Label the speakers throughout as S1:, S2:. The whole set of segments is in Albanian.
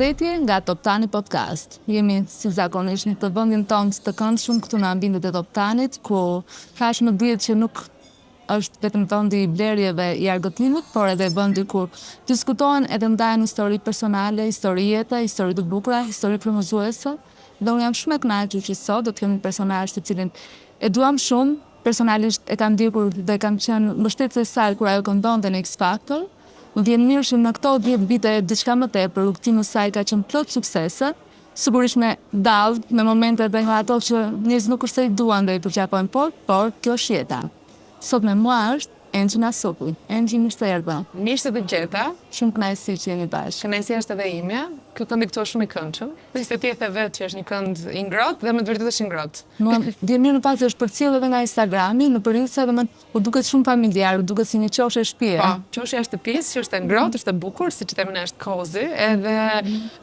S1: Përshëndetje nga Top Tani Podcast. Jemi si zakonisht në të vendin tonë të këndshëm këtu në ambientet e Top Tanit, ku thash më dihet që nuk është vetëm vendi i blerjeve i argëtimit, por edhe vendi ku diskutohen edhe ndahen histori personale, histori jeta, histori të bukura, histori frymëzuese. Dhe unë jam shumë e kënaqur që sot do të kemi një personazh të cilin e duam shumë, personalisht e kam ndjekur dhe kam qenë mbështetëse e saj kur ajo këndonte në X Factor. Më vjen mirë që në këto 10 vite diçka më tepër, rrugtimi i saj ka qenë plot suksese, sigurisht me dallë, me momente dhe nga ato që njerëzit nuk është se i duan dhe i përqafojnë, por kjo është jeta. Sot me mua është Engjina Sopuj. Engji, mirë se erdhe.
S2: Mirë se të gjeta.
S1: Shumë kënaqësi që jemi bashkë.
S2: Kënaqësia është edhe ime. Ky kënd i këto shumë i këndshëm. Dhe se ti e the vetë që është një kënd i ngrohtë dhe me të vërtetë është i ngrohtë.
S1: Mua vjen mirë në fakt është përcjellë edhe nga Instagrami, në Reels edhe u duket shumë familjar, u duket si një qoshe shtëpie.
S2: Po, qoshe është shtëpisë, që është e ngrohtë, është e bukur, siç themi ne është cozy, edhe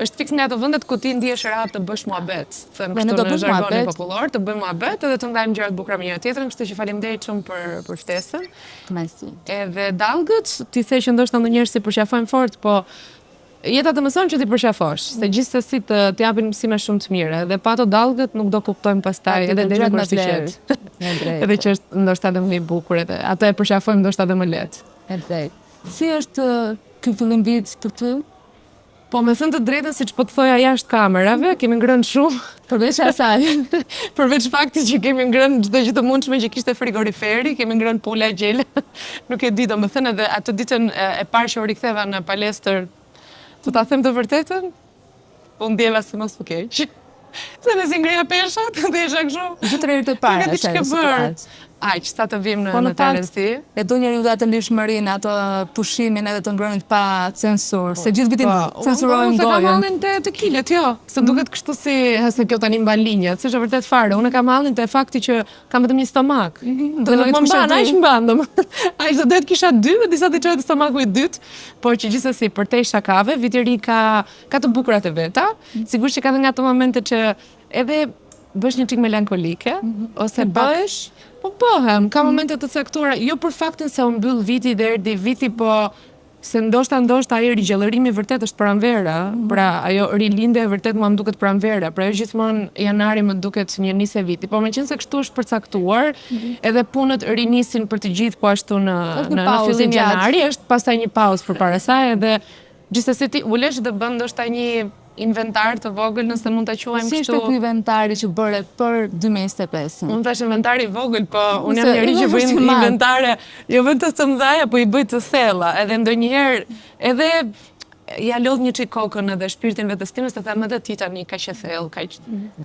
S2: është fiks nga ato vendet ku ti ndihesh rahat të bësh muhabet. Them kështu në zhargonin popullor, të bëjmë muhabet edhe të ndajmë gjëra të bukura me njëri tjetrin, kështu që faleminderit shumë për ftesën.
S1: Kënaqësi.
S2: Edhe dallgët, ti the që ndoshta ndonjëherë si përqafojnë fort, po jeta të mëson që ti përqafosh, se gjithsesi të japin mësime shumë të mira, dhe pa ato dallgët nuk do kuptojmë pastaj edhe deri në qytet. Edhe që është ndoshta edhe më i bukur edhe ato e përqafojmë ndoshta edhe më lehtë.
S1: E drejtë. Si është ky fillim vit për ty?
S2: Po me thënë të drejtën, siç po të thoja jashtë kamerave, kemi ngrënë shumë.
S1: Përveç asaj.
S2: Përveç faktit që kemi ngrënë çdo gjë të mundshme që kishte frigoriferi, kemi ngrënë pula gjele. Nuk e di, domethënë edhe atë ditën e parë që u riktheva në palestër, të ta them të vërtetën, po ndjeva si mos po keq. Se me si ngreja peshat, dhe isha kështu.
S1: Gjithë herë të parë.
S2: Aq, sa të vim në të rëndësi.
S1: E do njeriu dhe atë lishmërinë, ato pushimin edhe të ngrënit pa censur, se gjithë vitin censurojnë gojën.
S2: Unë kam hallin të kilet, jo, se duket kështu se kjo tani mban linjat, se është vërtet fare. Unë kam hallin të fakti që kam vetëm një stomak. Dhe nuk më mban, aq mban. Aq do det kisha 2, dhe disa të çohet stomaku i dytë, por që gjithsesi përtej shakave, viti i ri ka të bukurat e veta. Sigurisht që ka edhe nga ato momente që edhe bësh një çik melankolike, ose bësh. Po bëhem, ka momente të caktuara, jo për faktin se u mbyll viti dhe erdhi viti, po se ndoshta ai rigjallërimi vërtet është pranvera, pra ajo rilindja e vërtet mua më duket pranvera, pra gjithmonë janari më duket një nisje viti, po meqense kështu është përcaktuar, edhe punët rinisin për të gjithë po ashtu në fillim janari, është pastaj një pauzë përpara saj, edhe gjithsesi ti ulesh dhe bën ndoshta një inventar të vogël, nëse mund ta quajmë kështu.
S1: Si është ky inventari që bëre për 2025?
S2: Unë thash inventari i vogël, po unë jam njëri që bëj inventare, jo vetëm të mëdha, po i bëj të thella, edhe ndonjëherë edhe ja lodh një çik kokën edhe shpirtin vetes time, se them edhe ti tani kaq e thellë, kaq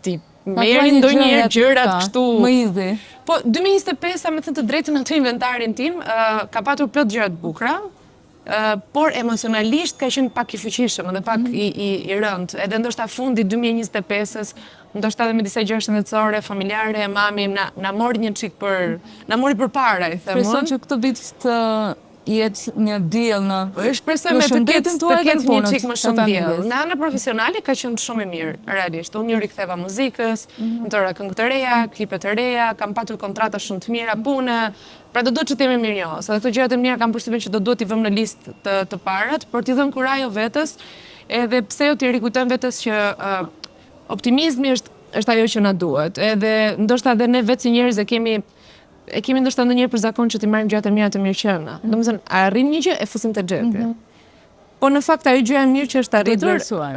S2: ti merri ndonjëherë gjërat kështu.
S1: Më izi.
S2: Po 2025, me thënë të drejtën, atë inventarin tim ka patur plot gjëra të bukura. Por emocionalisht ka qenë pak i fuqishëm dhe pak i rënd. Edhe ndoshta fundi 2025-s, ndoshta edhe me disa gjëra shëndetësore, familjare, mami na mori një çik na mori përpara, i them unë.
S1: Shpresoj që këtë vit të jetë një diell në.
S2: Shpresoj me të ketë një çik më shumë diell. Në anën profesionale ka qenë shumë i mirë, realisht. Unë riktheva muzikës, ndora këngë të reja, klipe të reja, kam patur kontrata shumë të mira pune. Pra do duhet që t'jemi mirënjohës, edhe këto gjërat e mira kam përshtypjen që do duhet t'i vëmë në listë të parat, por t'i dhëmë kurajo vetes, edhe pse jo t'i rikujtojmë vetes që optimizmi është ajo që na duhet. Edhe ndoshta edhe ne vetë si njerëz e kemi ndoshta ndonjëherë për zakon që t'i marrim gjërat e mira të mirëqenia. Domethënë, arrim një gjë e fusim te xhepi. Po në fakt ajo gjëja e mirë që është arritur,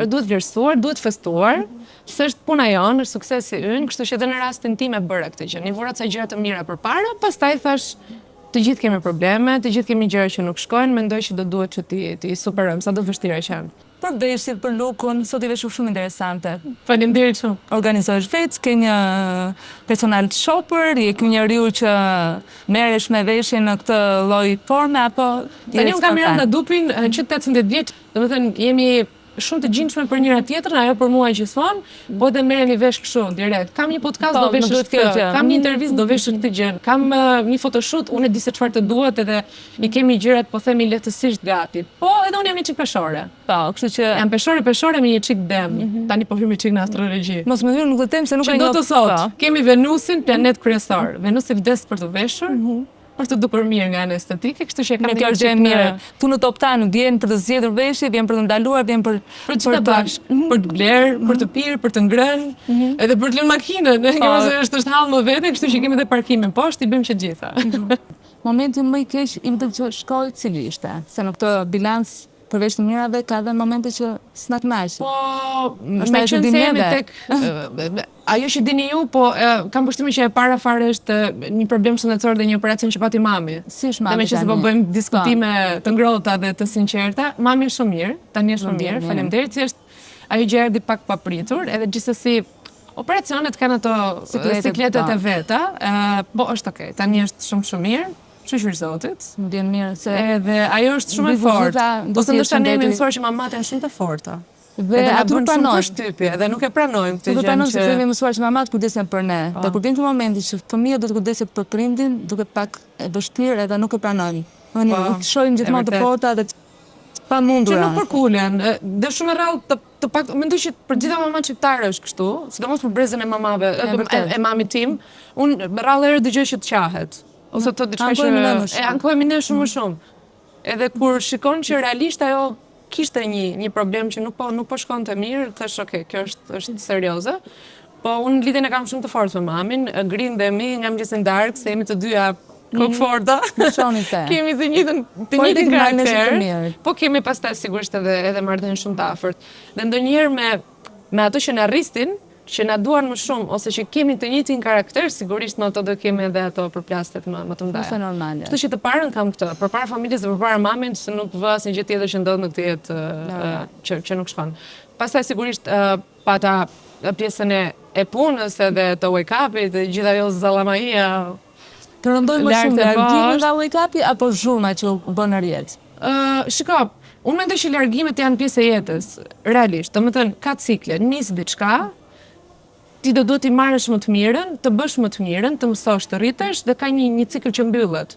S2: duhet vlerësuar, duhet festuar, se është puna jonë, është suksesi ynë, kështu që edhe në rastin tim e bëra këtë gjë. Një vura ca gjëra të mira përpara, pastaj thash, të gjithë kemi probleme, të gjithë kemi gjëra që nuk shkojnë, mendoj që do duhet që ti superojmë, sa do vështira që janë.
S1: Për veshjet, për lookun, sot i veshur shumë interesante.
S2: Faleminderit shumë.
S1: Organizohesh vetë, ke një personal shopper, je ky njeriu që merresh me veshjen në këtë lloj forme apo
S2: tani unë kam mirë nga dupin që 18 vjeç, domethënë jemi shumë të gjinshme për njëra tjetrën, ajo për mua gjithmonë, po edhe merremi vesh kështu direkt. Kam një podcast do vesh këtë, kam një intervistë do vesh këtë gjë, kam një photoshoot, unë e di se çfarë të duhet edhe i kemi gjërat po themi lehtësisht gati. Po edhe unë jam një çik peshore.
S1: Po, kështu që
S2: jam peshore me një çik dem. Tani po hyjmë çik në astrologji.
S1: Mos më nuk do të them se nuk
S2: e njoh. Do të thotë, kemi Venusin, planet kryesor. Venusi vdes për të veshur. për të dukur mirë nga ana estetike, kështu që kam
S1: Kjo është gjë e mirë. Tu në top tan vjen për të zgjedhur veshje, vjen për të ndaluar, vjen për
S2: të bashkë, për të blerë, për të pirë, për të ngrënë, edhe për të lënë makinën. Është hall më vete, kështu që kemi edhe parkimin poshtë, i bëjmë që gjitha.
S1: Momenti më i keq im të që shkoj cili ishte, se në këtë bilans përveç të mirave ka edhe momente që s'na kënaqin.
S2: Po, me qenë se jemi tek ajo që dini ju, po kam përshtimin që e para fare është një problem shëndetësor dhe një operacion që pati mami.
S1: Si është mami?
S2: Dhe me që se po bëjmë diskutime të ngrohta dhe të sinqerta, mami është shumë mirë, tani është shumë mirë, faleminderit, si është ajo gjë erdhi pak papritur, edhe gjithsesi operacionet kanë ato sikletet e veta, po është okay, tani është shumë mirë. Shqyr Zotit.
S1: Më vjen mirë se
S2: edhe ajo është shumë e fortë. Ose ndoshta ne jemi mësuar që mamat janë shumë të forta.
S1: Dhe aty pranojmë,
S2: edhe nuk e pranojmë këtë gjë.
S1: Nuk e pranojmë se jemi mësuar që mamat kujdesen për ne. Dhe kur vjen momenti që fëmia do të kujdeset për prindin, duke pak e vështirë edhe nuk e pranojmë. Nuk shohim gjithmonë të forta dhe pa mundura.
S2: Që nuk përkulen. Dhe shumë e rrallë të pak mendoj që për gjitha mamat shqiptare është kështu, sidomos për brezën e mamave, e mamit tim, unë rrallë herë dëgjoj që të qahet. Ose të diçka që ankohemi ne shumë më shumë. Edhe kur shikon që realisht ajo kishte një problem që nuk po shkonte mirë, thash okay, kjo është serioze. Po unë lidhjen e kam shumë të fortë me mamin, grindemi nga mëngjesin darkë, se jemi të dyja kokforta. Kemi të njëjtin karakter. Po kemi pastaj sigurisht edhe marrëdhënie shumë të afërt. Dhe ndonjëherë me ato që na rristin, që na duan më shumë, ose që kemi të njëjtin karakter, sigurisht në ato do kemi edhe ato përplasjet më të mëdha.
S1: Është normale.
S2: Kështu që të parën kam këtë, përpara familjes dhe përpara mamin, se nuk vë asnjë gjë tjetër që ndodh në këtë jetë që nuk shkon. Pastaj sigurisht pata pjesën e punës edhe të wake-upit dhe gjithë ajo zallamaia.
S1: Të rëndoj më shumë largimi nga wake-upi apo zhurma që u bën në rjet?
S2: Shiko, unë mendoj që largimet janë pjesë e jetës, realisht. Domethënë ka cikle, nis diçka, ti do duhet t'i marrësh më të mirën, të bësh më të mirën, të mësosh, të rritesh dhe ka një cikël që mbyllet.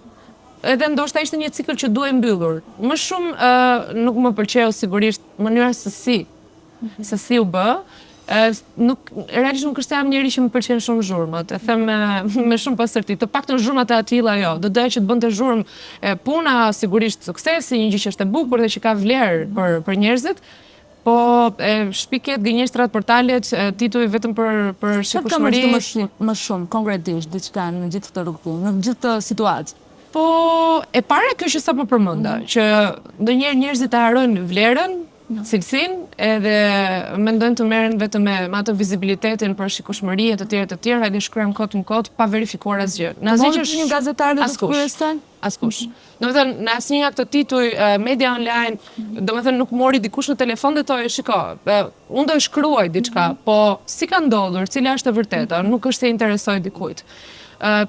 S2: Edhe ndoshta ishte një cikël që duhej mbyllur. Më shumë nuk më pëlqeu sigurisht mënyra se si u bë. Realisht nuk është jam njeri që më pëlqen shumë zhurmat. E them me shumë pasërti. Të paktën zhurmat e atilla jo. Do doja që të bënte zhurmë puna, sigurisht suksesi, një gjë që është e bukur dhe që ka vlerë për njerëzit. Po shpiket gënjeshtrat, portalet, tituj vetëm për shikueshmëri.
S1: Më shumë konkretisht diçka në gjithë këtë rrugtim, në gjithë këtë situatë.
S2: Po e para kjo që sapo përmenda, që ndonjëherë njerëzit e harrojnë vlerën, cilësinë, edhe mendojnë të merren vetëm me atë vizibilitetin për shikueshmëri e të tjera, edhe shkruajnë kot në kot pa verifikuar asgjë. Në asgjë që është
S1: një gazetar të kryestan?
S2: Askush. Domethënë, në asnjë nga këto tituj, media online, domethënë nuk mori dikush në telefon dhe thoi, shiko, unë do shkruaj diçka, po si ka ndodhur, cila është e vërteta, nuk është se interesoj dikujt.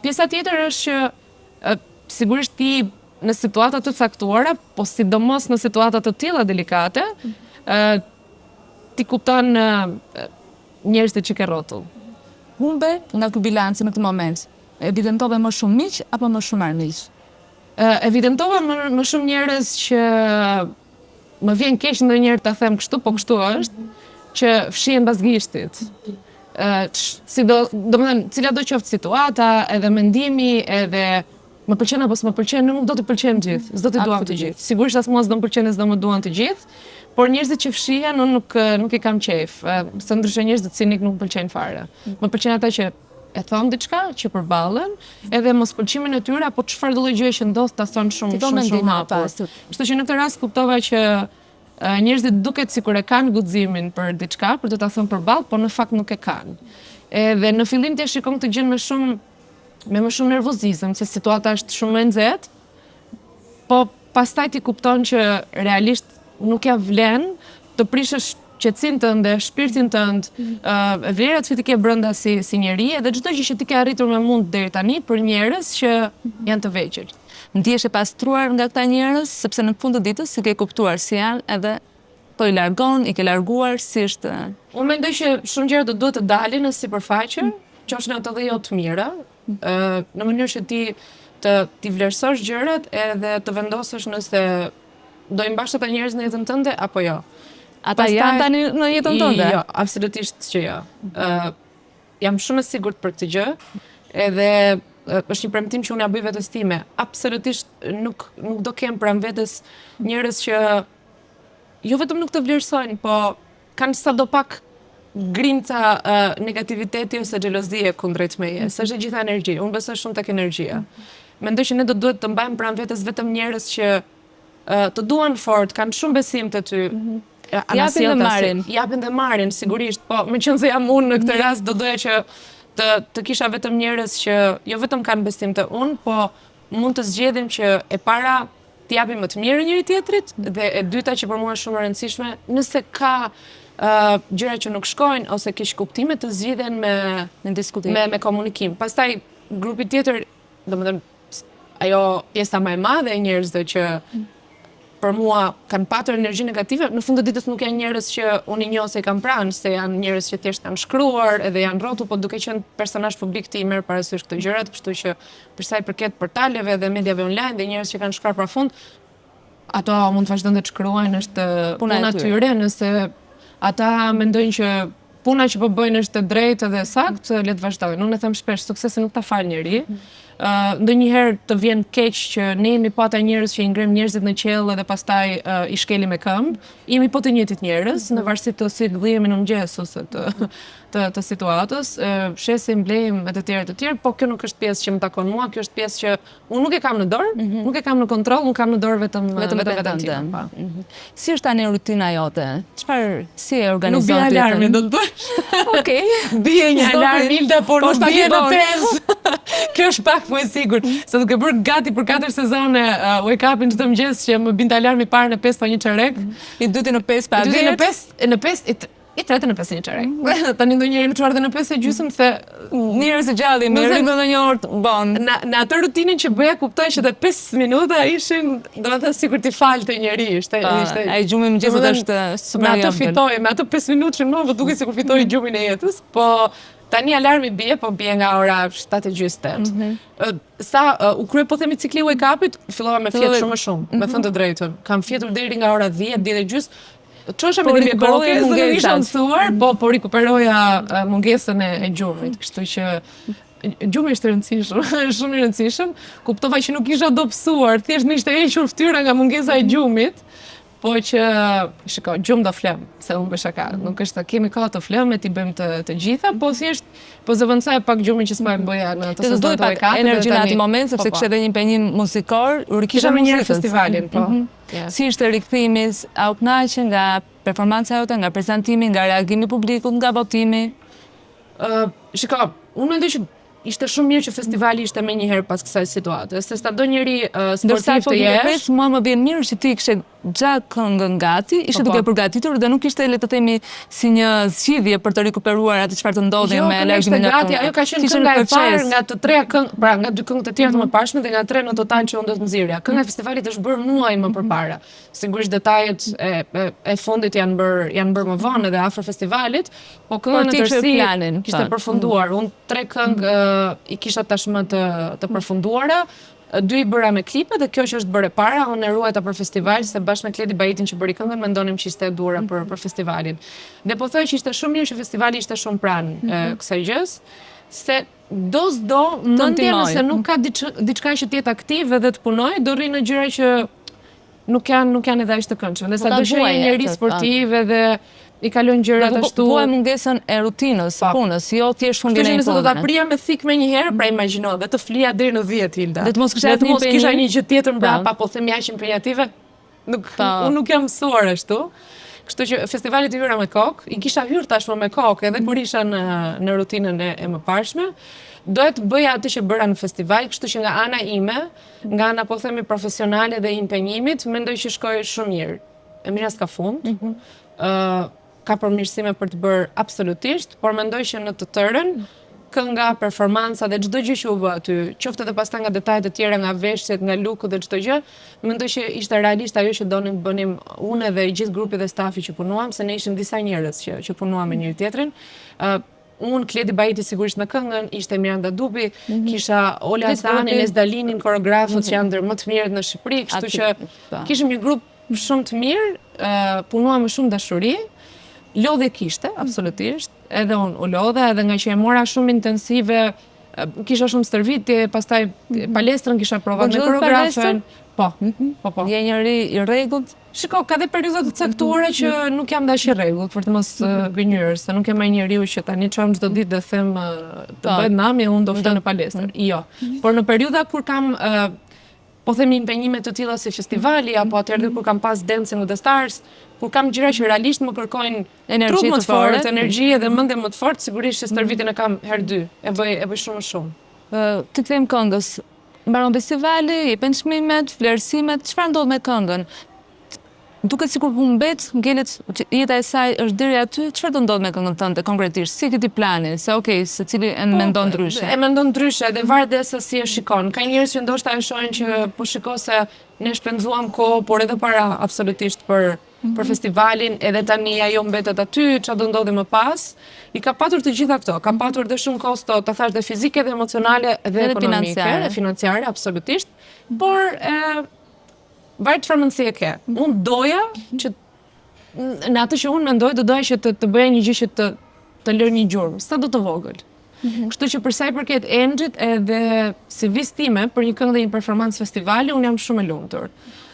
S2: Pjesa tjetër është që sigurisht ti në situata të caktuara, po sidomos në situata të tilla delikate, ti kupton njerëzit që ke rrotull.
S1: Humbe nga ky bilanci në këtë moment. Evidentove më shumë miq apo më shumë armiq?
S2: Evidentova më shumë njerëz që më vjen keq ndonjëherë ta them kështu, po kështu është, që fshihen pas gishtit. Domethënë, cila do qoftë situata, edhe mendimi, edhe më pëlqen apo s'më pëlqen, nuk do të pëlqejmë gjithë, s'do të duam të gjithë. Sigurisht as mua s'do më pëlqen, s'do më duan të gjithë, por njerëzit që fshihen unë nuk i kam qejf. Se ndryshe njerëzit cinik nuk më pëlqejnë fare. Më pëlqen ata që e thon diçka, që përballen, edhe mos pëlqimin e tyre apo çfarë do lloj gjëje që ndodh ta thon shumë hapur. Kështu që në këtë rast kuptova që njerëzit duket sikur e kanë guximin për diçka, për të ta thënë përballë, por në fakt nuk e kanë. Edhe në fillim ti e shikon këtë gjë me më shumë nervozizëm, se situata është shumë e nxehtë, po pastaj ti kupton që realisht nuk ja vlen të prishësh qetësinë tënde, shpirtin tënd, vlerat që ti ke brenda si njeri, edhe çdo gjë që ti ke arritur me mund deri tani për njerëz që janë të vegjël.
S1: Ndihesh e pastruar nga këta njerëz, sepse në fund të ditës i ke kuptuar si janë, edhe po i largon, i ke larguar, si është.
S2: Unë mendoj që shumë gjëra do duhet të dalin në sipërfaqe, qofshin ato dhe jo të mira, në mënyrë që ti vlerësosh gjërat edhe të vendosësh nëse do i mbash ata njerëz në jetën tënde apo jo.
S1: Ata janë tani në jetën tënde?
S2: Jo, absolutisht që jo. Jam shumë e sigurt për këtë gjë, edhe është një premtim që unë ja bëj vetes time. Absolutisht nuk do kem pranë vetes njerëz që jo vetëm nuk të vlerësojnë, po kanë sadopak grimca negativiteti ose xhelozie kundrejt meje. S'është gjitha energji. Unë besoj shumë tek energjia. Mendoj që ne do duhet të mbajmë pranë vetes vetëm njerëz që të duan fort, kanë shumë besim te ty.
S1: Japin dhe marrin.
S2: Japin dhe marrin, sigurisht. Po, meqense jam unë në këtë rast, do doja që të kisha vetëm njerëz që jo vetëm kanë besim te unë, po mund të zgjedhim që e para të japim më të mirë njëri tjetrit, dhe e dyta që për mua është shumë e rëndësishme, nëse ka gjëra që nuk shkojnë ose keq kuptime, të zgjidhen me komunikim. Pastaj grupi tjetër, domethënë ajo pjesa më e madhe e njerëzve që për mua kanë patur energji negative, në fund të ditës nuk janë njerëz që unë i njoh se kam pranë, se janë njerëz që thjesht kanë shkruar edhe janë rrotu, po duke qenë personazh publik ti i merr parasysh këto gjërat, kështu që për sa i përket portaleve dhe mediave online dhe njerëz që kanë shkruar pafund, ato mund të vazhdojnë të shkruajnë, është puna e tyre, nëse ata mendojnë që puna që po bëjnë është e drejtë dhe saktë, le të vazhdojnë. Unë e them shpesh, suksesi nuk ta fal njeri. Ndonjëherë të vjen keq që ne jemi pa ata njerëz që i ngrem njerëzit në qell edhe pastaj i shkelim me këmbë. Jemi po të njëjtit njerëz, në varësi të si dhihemi në mëngjes ose të situatës, shesim, blejmë e të tjerë, po kjo nuk është pjesë që më takon mua, kjo është pjesë që unë nuk e kam në dorë, nuk e kam në kontroll, unë kam në dorë vetëm time.
S1: Si është tani rutina jote? Si e organizon ti?
S2: Nuk bie alarmi, do të bësh.
S1: Okej.
S2: Bie një alarm, Ilda, por nuk bie në 5. Kjo është pak më e sigurt, se duke bërë gati për 4 sezone wake up-in çdo mëngjes që më binte alarmi i parë në 5 pa një çerek,
S1: i dyti në 5 pa 10.
S2: Në 5 i tretë në 5 një çerek. Tani ndonjëherë më çuar edhe në 5 e gjysmë se
S1: njerëz të gjallë më rrin në një orë bon.
S2: Në atë rutinën që bëja kuptoj që te 5 minuta ishin, domethënë sikur ti falte njëri, ishte
S1: ai gjumi i mëngjesit është super.
S2: Me atë fitoj, me ato 5 minutë që më duket sikur fitoj gjumin e jetës, po tani alarmi bie, po bie nga ora 7:30. U krye po themi cikli wake up-it, fillova me fjet shumë, me thënë të drejtën. Kam fjetur deri nga ora 10, 10:30. Çosha me një koke, nuk isha mësuar, po rikuperoja mungesën e gjumit, kështu që gjumi është rëndësishëm, shumë i rëndësishëm. Kuptova që nuk isha dobësuar, thjesht më ishte hequr fytyra nga mungesa e gjumit. Po që, shiko, gjumë do flem, se unë bësha ka, nuk është të kemi ka të flem, ti bëjmë të gjitha, po thjesht, po zëvëndsaj pak gjumin që s'pa e bëja në të sezon të wake up.
S1: Energji në ati moment, sepse kështë edhe një penjim muzikor,
S2: kisha me njerë festivalin, po.
S1: Si ishte rikthimi, a u kënaqe nga performanca jote, nga prezantimi, nga reagimi publikut, nga votimi?
S2: Shiko, unë mendoj që ishte shumë mirë që festivali ishte me njëherë pas kësaj situate, se sta do njëri sportiv të jesh.
S1: Mua më vjen mirë që ti kishe gjatë këngën gati, ishe duke përgatitur dhe nuk ishte, le të themi, si një zgjidhje për të rikuperuar atë çfarë të ndodhi me lagjimin e këngës.
S2: Ajo ka qenë kënga e parë nga të treja këngë, pra nga 2 këngë të tjera të mëparshme dhe nga 3 në total që unë do të nxirja. Kënga e festivalit është bërë muaj më përpara. Sigurisht detajet e fundit janë bërë më vonë edhe afër festivalit, po kënga në tërësi kishte përfunduar. Unë 3 këngë i kisha tashmë të përfunduara. 2 i bëra me klipe dhe kjo që është bërë e para, unë e ruajta për festival, se bashkë me Kledi Bajitin që bëri këngën, mendonim që ishte e duara për festivalin. Dhe po thoj që ishte shumë mirë që festivali ishte shumë pranë kësaj gjës, se do mendja nëse nuk ka diçka që të jetë aktiv dhe të punoj, do rri në gjëra që nuk janë edhe aq të këndshme. Dhe sa do që një njerëz sportiv edhe i kalon gjërat ashtu.
S1: Po mungesën e rutinës, punës, jo thjesht fundin e
S2: punës. Do ta prija me thik me një herë, pra imagjino, dhe të flija deri në 10 Hilda.
S1: Dhe të mos kisha
S2: një gjë tjetër mbrapa, po themi aq impenjative. Unë nuk jam mësuar ashtu. Kështu që festivalit i hyra me kokë, i kisha hyrë tashmë me kokë, edhe kur isha në rutinën e mëparshme. Dohet bëja atë që bëra në festival, kështu që nga ana ime, nga ana po themi profesionale dhe impenjimit, mendoj që shkoi shumë mirë. E mira s'ka fund. Ka përmirësime për të bërë absolutisht, por mendoj që në të tërën, kënga, performanca dhe çdo gjë që u bë aty, qoftë edhe pastaj nga detajet e tjera, nga veshjet, nga looku dhe çdo gjë, mendoj që ishte realisht ajo që donim bënim unë dhe i gjithë grupi dhe stafi që punuam, se ne ishim disa njerëz që punuam me njëri tjetrin. Unë, Kledi Bajiti sigurisht në këngën, ishte Miranda Dubi, kisha Ola Hasani, Nes Dalinin, koreografët që janë ndër më të mirët në Shqipëri, kështu që kishim një grup shumë të mirë, punuam me shumë dashuri. Lodhe kishte, absolutisht, edhe unë u lodhe, edhe nga që e mora shumë intensive kisha shumë stërvitje, pastaj palestrën kisha provuar me koreografen. Po.
S1: Je njëri i rregullt?
S2: Shiko, ka dhe periudha të caktuara që nuk jam dash i rregullt, për të mos gënjur, se nuk jam ai njeriu që tani çojm çdo ditë dhe them të bëhet nami, unë do flas në palestër. Jo. Por në periudha kur kam po themi impenjime të tilla si festivali apo atëherë kur kam pas Dancing with the Stars, kur kam gjëra që realisht më kërkojnë
S1: Energji
S2: trup më
S1: të
S2: të fortë,
S1: fortë,
S2: energji edhe mendje më të fortë, sigurisht që stërvitin e kam herë 2. E bëj shumë.
S1: Të kthejmë këngës. Mbaron festivali, jepen çmimet, vlerësimet, çfarë ndodh me këngën? Duket sikur humbet, ngelet jeta e saj është deri aty, çfarë do ndodh me këngën tënde konkretisht? Si ke ti planin? Se okay, secili e mendon ndryshe.
S2: E mendon ndryshe, dhe varet dhe se si e shikon. Ka njerëz që ndoshta e shohin që po shiko se ne shpenzuam kohë, por edhe para absolutisht për festivalin, edhe tani ajo mbetet aty, çfarë do ndodhi më pas. I ka patur të gjitha këto, ka patur dhe shumë kosto, ta thash dhe fizike, dhe emocionale, dhe ekonomike, dhe financiare, absolutisht. Por varet çfarë mendësi e ke. Unë doja që në atë që unë mendoj, do doja që të bëja një gjë që të lër një gjurmë, sa do të vogël. Kështu që për sa i përket Enxhit edhe CV-s time për një këngë dhe një performancë festivali, unë jam shumë e lumtur.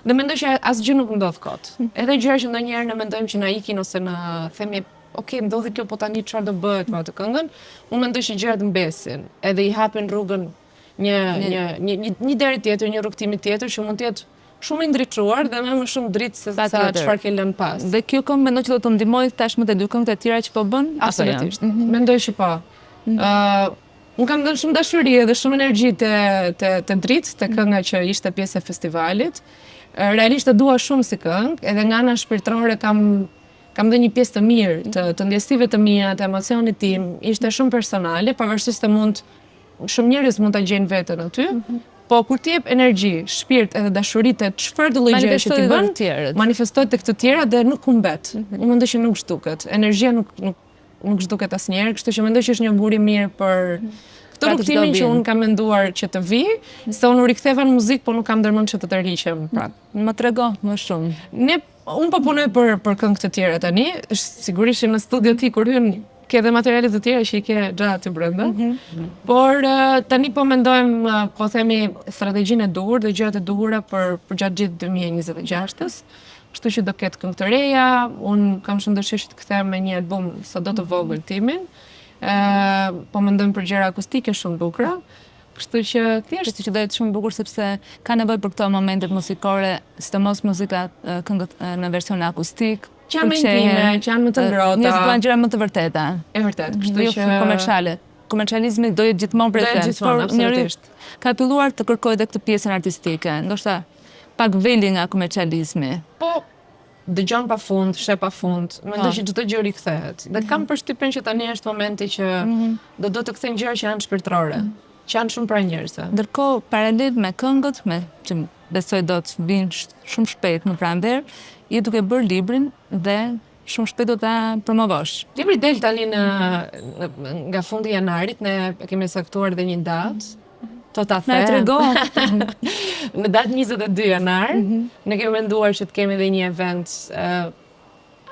S2: Dhe mendoj që asgjë nuk ndodh kot. Edhe gjëra që ndonjëherë ne mendojmë që na ikin ose na themi, okay, ndodhi kjo, po tani çfarë do bëhet me atë këngën, unë mendoj që gjërat mbesin, edhe i hapin rrugën një deri tjetër, një rrugtimi tjetër që mund të jetë shumë i ndriçuar dhe më shumë dritë se sa çfarë ke lënë pas.
S1: Dhe kjo këngë mendoj që do të ndihmojë tashmë të dy këngët e tjera që po bën?
S2: Absolutisht. Mendoj që po. Unë kam dhënë shumë dashuri dhe shumë energji të dritë të kënga që ishte pjesë e festivalit. Realisht e dua shumë si këngë, edhe nga ana shpirtërore kam dhënë një pjesë të mirë të ndjesive të mia, të emocionit tim. Ishte shumë personale, pavarësisht se shumë njerëz mund ta gjejnë veten aty. Po kur ti jep energji, shpirt edhe dashuri të çfarë do lloj gjëje që ti bën, manifestohet tek të tjerat dhe nuk humbet. Unë mendoj që nuk zhduket. Energjia nuk zhduket asnjëherë, kështu që mendoj që është një buri mirë për këtë rrugtimin që unë kam menduar që të vi, se unë u riktheva në muzikë, po nuk kam ndërmend që të tërhiqem prapë.
S1: Më trego më shumë.
S2: Unë po punoj për këngë të tjera tani, është sigurisht që në studio ti kur hyn ke dhe materialet të tjera që i ke gjatë aty brenda. Por tani po mendojmë, po themi, strategjinë e duhur dhe gjërat e duhura për gjatë gjithë 2026-s. Kështu që do ketë këngë të reja, unë kam shumë dëshirë që të kthehem me një album sado të vogël timin. Po mendojmë për gjëra akustike shumë bukura. Kështu që thjesht
S1: që do jetë shumë bukur sepse ka nevojë për këto momentet muzikore, sidomos muzika këngët në version akustik.
S2: Që janë më intime, që janë më të ngrohta.
S1: Njerëzit kanë gjëra më të vërteta.
S2: E vërtet, kështu që
S1: komerciale. Komercializmi do jetë gjithmonë prezent, por
S2: absolutisht.
S1: Ka filluar të kërkojë edhe këtë pjesën artistike, ndoshta pak veli nga komercializmi.
S2: Po dëgjon pafund, sheh pafund, mendoj që çdo gjë rikthehet. Dhe kam përshtypjen që tani është momenti që do të kthejnë gjëra që janë shpirtërore, që janë shumë pranë njerëzve.
S1: Ndërkohë, paralel me këngët, që besoj do të vinë shumë shpejt në pranver, je duke bërë librin dhe shumë shpejt do ta promovosh.
S2: Libri del tani nga fundi janarit, ne kemi saktuar dhe një datë. To ta them.
S1: Na trego.
S2: Në datë 22 janar, ne kemi menduar që të kemi edhe një event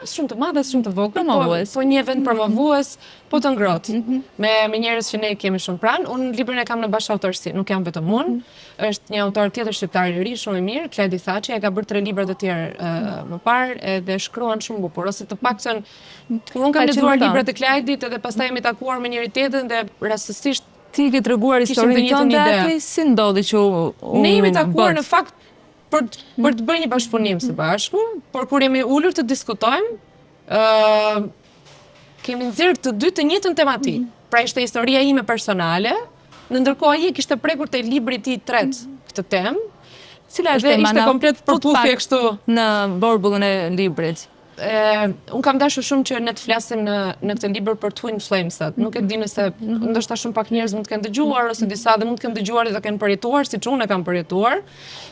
S2: shumë të madh, shumë të vogël, po një event promovues, po të ngrohtë, me njerëz që ne kemi shumë pranë. Unë librin e kam në bashkëautorsi, nuk jam vetëm unë. Është një autor tjetër shqiptar i ri, shumë i mirë, Kledi Thaçi, ka bërë 3 libra të tjerë më parë dhe shkruan shumë bukur, ose të paktën kur unë kam lexuar librat e Kledit edhe pastaj jemi takuar me njëri tjetrin dhe rastësisht
S1: ti ke treguar historinë tënde aty, si ndodhi që
S2: ne jemi takuar në fakt për të bërë një bashkëpunim së bashku, por kur jemi ulur të diskutojmë, kemi nxjerrë të dy të njëjtën tematikë. Pra ishte historia ime personale, ndërkohë ai kishte prekur te libri i tij i tretë këtë temë.
S1: Cila është tema?
S2: Ishte komplet përputhje kështu
S1: në borbullën e librit.
S2: Unë kam dashur shumë që ne të flasim në këtë libër për Twin Flamesat. Nuk e di nëse ndoshta shumë pak njerëz mund të kenë dëgjuar ose disa dhe mund të kenë dëgjuar dhe të kenë përjetuar siç unë e kam përjetuar.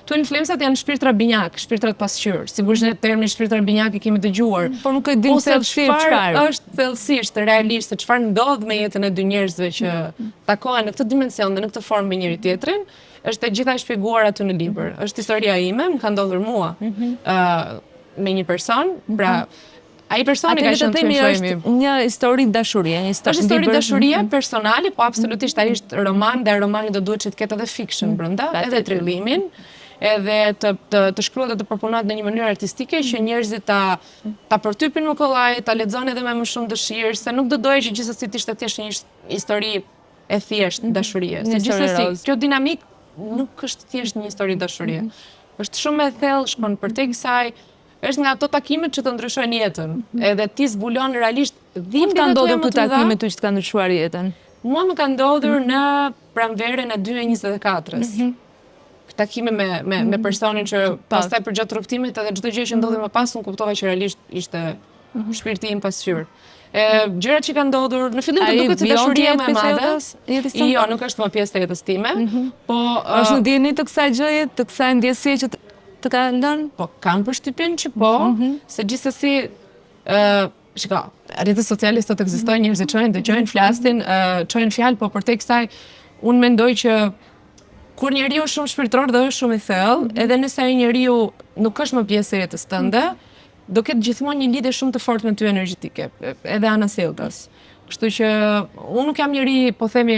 S2: Twin Flamesat janë shpirtra binjak, shpirtrat pasqyrë. Sigurisht ne termin shpirtra binjak e kemi dëgjuar,
S1: por nuk e dim se çfarë
S2: është thellësisht realisht se çfarë ndodh me jetën e dy njerëzve që takohen në këtë dimension dhe në këtë formë me njëri tjetrin. Është e gjitha shpjeguar aty në libër. Është historia ime, më ka ndodhur mua. Me një person, pra Ai personi ka qenë
S1: themi
S2: influimi.
S1: është një histori dashurie, një
S2: Është histori dashurie personale, po absolutisht ai është roman dhe romani do duhet që të ketë edhe fiction brenda, edhe trillimin, edhe të shkruhet dhe të përpunohet në një mënyrë artistike që njerëzit ta përtypin më kollaj, ta lexojnë edhe me më shumë dëshirë, se nuk do doje që gjithsesi të ishte thjesht një histori e thjeshtë dashurie. Se gjithsesi kjo dinamik nuk është thjesht një histori dashurie. Është shumë e thellë, shkon përtej kësaj, është nga ato takimet që të ndryshojnë jetën, edhe ti zbulon realisht dhimbjet
S1: ka
S2: e tua
S1: ndodhur
S2: më
S1: këto
S2: të mëdha.
S1: takime ty që të kanë ndryshuar jetën?
S2: Mua më ka ndodhur në pranverën e 2024-s. Takime me personin që pastaj përgjatë rrugtimit edhe çdo gjë që ndodhi më pas unë kuptova që realisht ishte shpirti im pasqyrë. Gjërat që kanë ndodhur në fillim të duket si dashuria më e madhe. Jo, nuk është më pjesë e jetës time, po
S1: është në dieni të kësaj gjëje, të kësaj ndjesie që të ka lënë?
S2: Po kam përshtypjen që po, se gjithsesi shiko, rrjetet sociale sot ekzistojnë, njerëzit çojnë, dëgjojnë, flasin, çojnë fjalë, po përtej kësaj unë mendoj që kur njeriu është shumë shpirtëror dhe është shumë i thellë, edhe nëse ai njeriu nuk është më pjesë e jetës tënde, do ketë gjithmonë një lidhje shumë të fortë me ty energjetike, edhe ana sjelljes. Kështu që unë nuk jam njeri, po themi,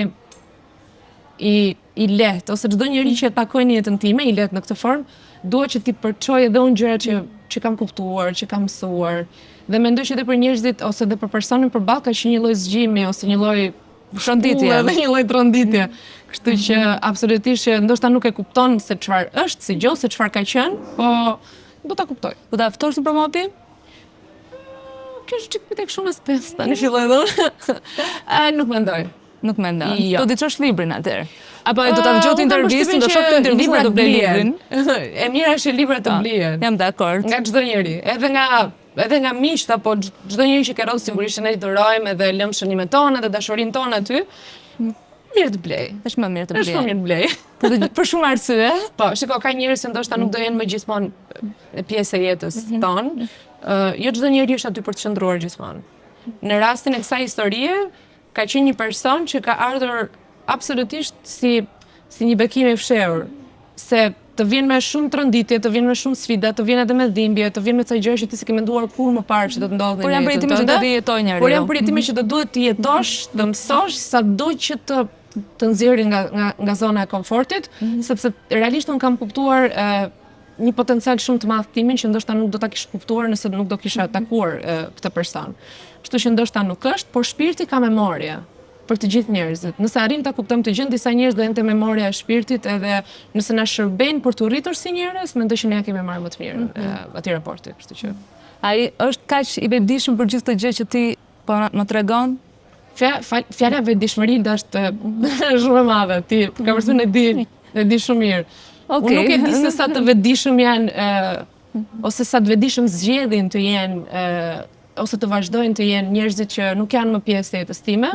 S2: i lehtë, ose çdo njeri që e takoj në jetën time, i lehtë në këtë formë, duhet që ti të përçoj edhe unë gjërat që kam kuptuar, që kam mësuar. Dhe mendoj që edhe për njerëzit ose edhe për personin përballë ka që një lloj zgjimi ose një lloj
S1: tronditje
S2: dhe një lloj tronditje. Kështu që absolutisht që ndoshta nuk e kupton se çfarë është si gjë, se çfarë ka qenë, po do ta kuptoj.
S1: Po ta ftosh në promopi?
S2: Kjo është çik tek shumë spes tani filloj edhe. Nuk mendoj.
S1: Nuk mendon.
S2: Jo.
S1: Do t'i çosh librin atëherë. Apo do ta dëgjosh intervistën, do shoh këtë intervistë do blej librin.
S2: E mira është libra të blihen.
S1: Jam dakord.
S2: Nga çdo njeri, edhe nga miqt apo çdo njeri që ka rrotë sigurisht ne i durojmë edhe lëm shënimet tona dhe dashurinë tonë aty. Mirë të blej.
S1: Është më mirë të blej.
S2: Është më mirë të blej.
S1: Për shumë arsye.
S2: Po, shiko, ka njerëz që ndoshta nuk do jenë më gjithmonë pjesë e jetës tonë. Jo çdo njeri është aty për të qëndruar gjithmonë. Në rastin e kësaj historie, ka qenë një person që ka ardhur absolutisht si një bekim i fshehur, se të vjen me shumë tronditje, të vjen me shumë sfida, të vjen edhe me dhimbje, të vjen me ca gjëra që ti s'ke menduar kur më parë që do të ndodhin.
S1: Por janë përjetime që do të jetoj njeriu.
S2: Por janë përjetime që do duhet të jetosh, të mësosh sado që të nxjerrin nga zona e komfortit, sepse realisht unë kam kuptuar një potencial shumë të madh timin që ndoshta nuk do ta kish kuptuar nëse nuk do kisha takuar këtë person. Kështu që ndoshta nuk është, por shpirti ka memorie për të gjithë njerëzit. Nëse arrim ta kuptojmë të gjën, disa njerëz do jenë te memoria e shpirtit, edhe nëse na shërbejnë për të rritur si njerëz, mendoj që ne kemi marrë më të mirë aty raporti, kështu që
S1: ai është kaq i vetëdijshëm për gjithë këtë gjë që ti po më tregon.
S2: Fjala vetëdijshmëri është shumë e madhe. Ti ka përsëri e di shumë mirë. Unë nuk e di se sa të vetëdijshëm janë ose sa të vetëdijshëm zgjedhin të jenë ose të vazhdojnë të jenë njerëzit që nuk janë më pjesë e jetës time.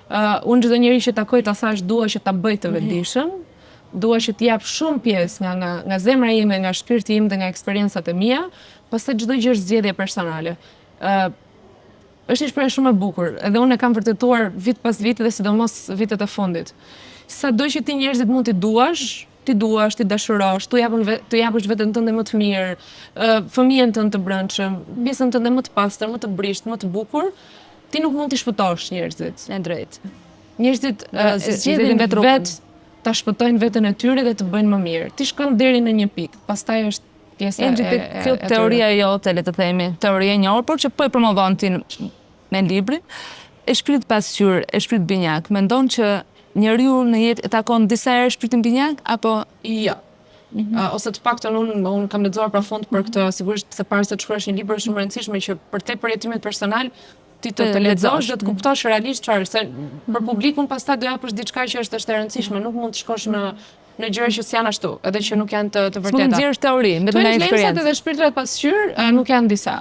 S2: Unë çdo njeri që takoj ta thash dua që ta bëj të vetëdijshëm, dua që t'i jap shumë pjesë nga zemra ime, nga shpirti im dhe nga eksperiencat e mia, pastaj çdo gjë është zgjedhje personale. Është një shprehje shumë e bukur, edhe unë e kam vërtetuar vit pas viti dhe sidomos vitet e fundit. Sado që ti njerëzit mund t'i duash, ti dashurosh, tu japësh veten tënde më të mirë, fëmijën tënd të brendshëm, pjesën tënde më të pastër, më të brisht, më të bukur, ti nuk mund t'i shpëtosh njerëzit.
S1: Në drejtë.
S2: Njerëzit zgjedhin vetë ta shpëtojnë veten e tyre dhe të bëjnë më mirë. Ti shkon deri në një pikë, pastaj është pjesa e
S1: kjo teoria jote, le të themi, teoria e njohur, por që po e promovon ti në librin, e shpirt pasqyrë, e shpirt binjak. Mendon që njeriu në jetë e takon disa herë shpirtin binjak apo
S2: jo? Ose të paktën unë kam lexuar pafund për këtë, sigurisht se para se të shkruash një libër është shumë e rëndësishme që për te përjetimet personal ti të lexosh dhe të kuptosh realisht çfarë, se për publikun pastaj do japësh diçka që është e rëndësishme, nuk mund të shkosh në gjëra që s'janë ashtu, edhe që nuk janë të vërteta.
S1: Mund të nxjerrësh teori, vetëm nga eksperiencë.
S2: Influencat edhe shpirtrat pasqyrë nuk janë disa.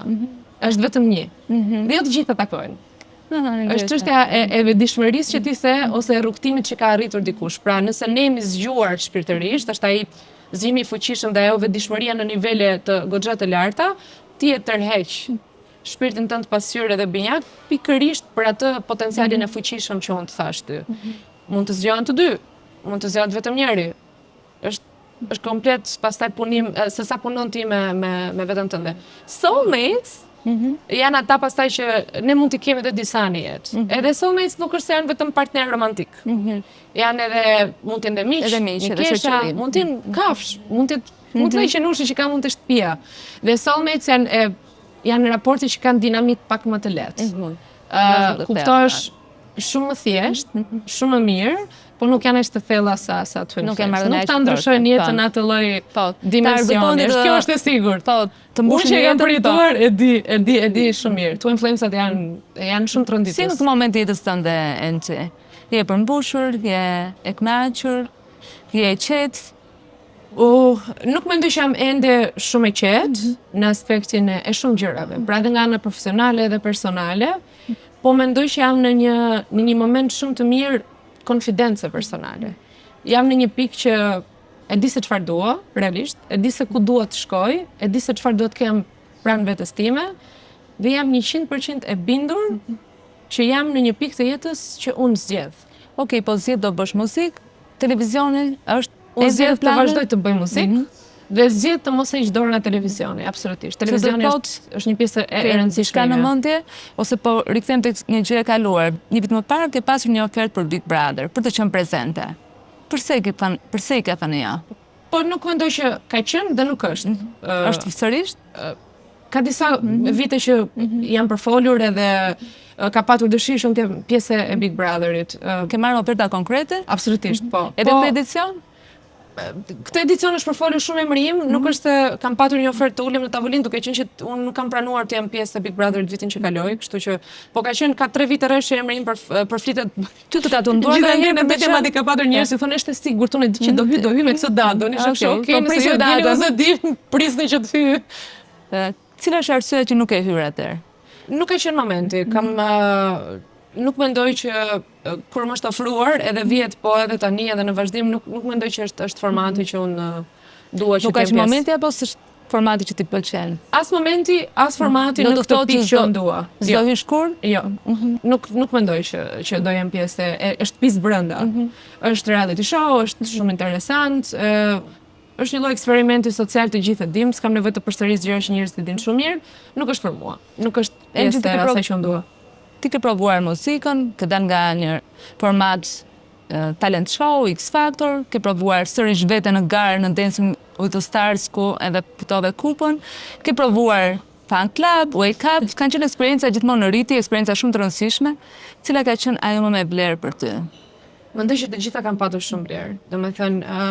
S2: Është vetëm një. Dhe jo të gjitha takojnë. Është çështja e vetëdijshmërisë që ti the ose e rrugtimit që ka arritur dikush. Pra, nëse ne jemi zgjuar shpirtërisht, është ai zgjimi i fuqishëm dhe ajo vetëdijshmëria në nivele të goxha të larta, ti e tërheq shpirtin tënd pasqyrë dhe binjak pikërisht për atë potencialin e fuqishëm që unë të thash ty. Mund të zgjohen të dy, mund të zgjohet vetëm njëri. Është komplet pastaj punim se sa punon ti me veten tënde. Soulmates janë ata pastaj që ne mund t'i kemi edhe disa në jetë. Edhe soulmates nuk është se janë vetëm partner romantik. Janë edhe mund t'jenë miq,
S1: Edhe miq, edhe
S2: mikesha,
S1: shoqëri.
S2: mund t'jenë kafsh, mund të qenushi që ka mund të shtëpia. Dhe soulmates janë raporte që kanë dinamik pak më të lehtë. Kuptohesh shumë më thjesht, shumë më mirë, po nuk janë as të thella sa twin
S1: Nuk
S2: flames.
S1: janë marrë
S2: Nuk ta
S1: ashtë
S2: ndryshojnë
S1: tërë,
S2: jetën atë lloj
S1: të
S2: dimensioni.
S1: argëtonit
S2: Kjo është e sigurt.
S1: të
S2: Unë
S1: mbushin
S2: që kam
S1: jetën,
S2: përjetuar e di shumë mirë. Twin flamesat janë shumë të
S1: Si në
S2: rënditës.
S1: këtë moment të jetës tënde, Enci? Je përmbushur, je e kënaqur, je e qetë.
S2: Nuk mendoj që jam ende shumë e qetë në aspektin e shumë gjërave. Pra edhe nga ana profesionale dhe personale, po mendoj që jam në një moment shumë të mirë konfidence personale. Jam në një pikë që e di se çfarë dua, realisht, e di se ku dua të shkoj, e di se çfarë duhet të kem pranë vetes time, dhe jam 100% e bindur që jam në një pikë të jetës që unë zgjedh.
S1: Okej, po zgjedh do bësh muzikë, televizionin është
S2: Unë zgjedh të vazhdoj të bëj muzikë dhe zgjedh të mos e heq dorën nga televizioni, absolutisht. Televizioni është një pjesë e rëndësishme.
S1: Ka në mendje ose po rikthem tek një gjë e kaluar. Një vit më parë ke pasur një ofertë për Big Brother, për të qenë prezente. Pse i ka thënë ja?
S2: Po nuk mendoj që ka qenë dhe nuk është.
S1: Është historisht?
S2: Ka disa vite që jam përfolur edhe ka patur dëshirë shumë të jem pjesë e Big Brotherit.
S1: Ke marrë oferta konkrete?
S2: Absolutisht, po.
S1: Edhe këtë edicion?
S2: Këtë edicion është përfolur shumë emërim, nuk është se kam patur një ofertë të ulem në tavolinë, duke qenë që unë nuk kam pranuar të jem pjesë e Big Brotherit vitin që kaloi, kështu që po ka qenë ka 3 vite rresht që emërim për flitet.
S1: Ty të ka të nduar
S2: Gjithë në media madje ka patur njerëz që thonë është e sigurt, unë di që do hy me këtë datë, do nisha shoh, okay, nëse ju dali ose di, prisni që të hyj.
S1: Cila është arsyeja që nuk e hyr atëherë?
S2: Nuk ka qenë momenti, nuk mendoj që kur më është ofruar, edhe vjet, po edhe tani edhe në vazhdim, nuk mendoj që është formati që unë dua që të jem pjesë.
S1: Nuk ka qenë momenti apo s'është formati që ti pëlqen?
S2: As momenti, as formati në këtë pikë që unë dua.
S1: S'do hysh kur?
S2: Jo. Nuk mendoj që do jem pjesë e shtëpisë brenda. Është reality show, është shumë interesant, është një lloj eksperimenti social të gjithë e dim, s'kam nevojë të përsëris gjëra që njerëzit e dinë shumë mirë, nuk është për mua. Nuk është pjesë e asaj që unë dua.
S1: Ti ke provuar muzikën, ke dalë nga një format talent show, X Factor, ke provuar sërish vete në garë në Dancing with the Stars, ku edhe fitove kupën, ke provuar fan club, wake up, kanë qenë eksperienca gjithmonë në rritje, eksperienca shumë të rëndësishme, cila ka qenë ajo më me vlerë për ty?
S2: Mendoj që të gjitha kanë patur shumë vlerë. Domethënë,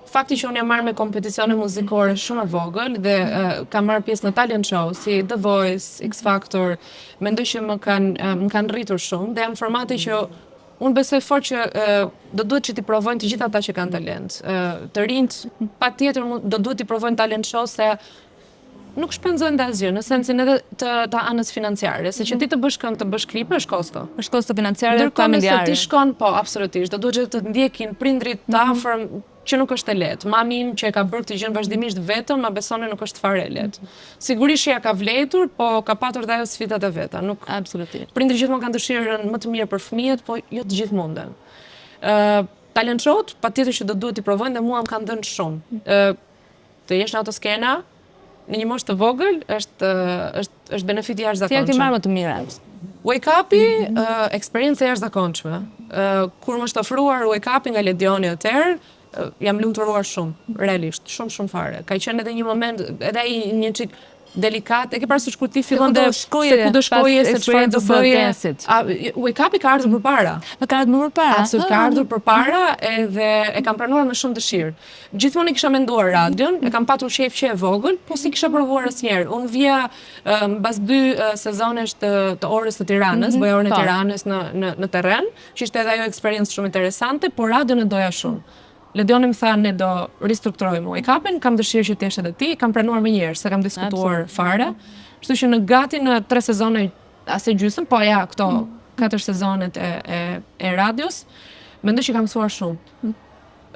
S2: fakti që unë jam marrë me kompeticione muzikore shumë e vogël dhe kam marrë pjesë në talent show si The Voice, X Factor, mendoj që më kanë rritur shumë dhe janë formate që unë besoj fort që do duhet që t'i provojnë të gjitha ata që kanë talent. Të rinjt patjetër do duhet t'i provojnë talent show se nuk shpenzojnë asgjë, në sensin edhe të anës financiare, se që ti të bësh këngë, të bësh klipe, është kosto.
S1: Është kosto financiare dhe
S2: Ndërkohë nëse
S1: familjare.
S2: ti shkon, po, absolutisht, do duhet që të ndjekin prindrit të afërm, që nuk është e lehtë. Mami im që e ka bërë këtë gjë vazhdimisht vetëm, ma besoni nuk është fare e lehtë. Sigurisht ja ka vletur, po ka patur dhe ajo sfidat e veta. Nuk
S1: Absolutisht.
S2: prindrit gjithmonë kanë dëshirën më të mirë për fëmijët, po jo të gjithë munden. Talent show-t, patjetër që do duhet t'i provojnë dhe mua më kanë dhënë shumë. Të jesh në autoskena, në një moshë të vogël, është benefiti
S1: Ti
S2: jashtëzakonshëm.
S1: ti marrë më të mirat.
S2: Wake Up-i, eksperiencë e jashtëzakonshme. Kur më është ofruar Wake Up-i nga Ledioni atëherë, jam lumturuar shumë, realisht, shumë fare. Ka qenë edhe një moment, edhe ai një çik delikat, e ke parasysh kur ti fillon
S1: do
S2: dhe
S1: shkoje,
S2: se ku do shkoje, se çfarë do bëje.
S1: dance-it.
S2: Wake Up-i ka ardhur përpara.
S1: Më ka ardhur më përpara.
S2: Absolut, ka ardhur përpara edhe e kam pranuar me shumë dëshirë. Gjithmonë i kisha menduar radion, e kam patur shef që e vogël, po si kisha provuar asnjëherë. Unë vija mbas 2 sezonesh të orës të Tiranës, bëja orën e Tiranës në terren, që ishte edhe ajo eksperiencë shumë interesante, por radion e doja shumë. Ledioni më tha ne do ristrukturojmë Wake Up-in, kam dëshirë që t'jesh edhe ti, kam pranuar më njëherë, se kam diskutuar fare. Kështu që gati në 3 sezone ase gjysmë, po ja këto 4 sezonet e radios, mendoj që kam mësuar shumë.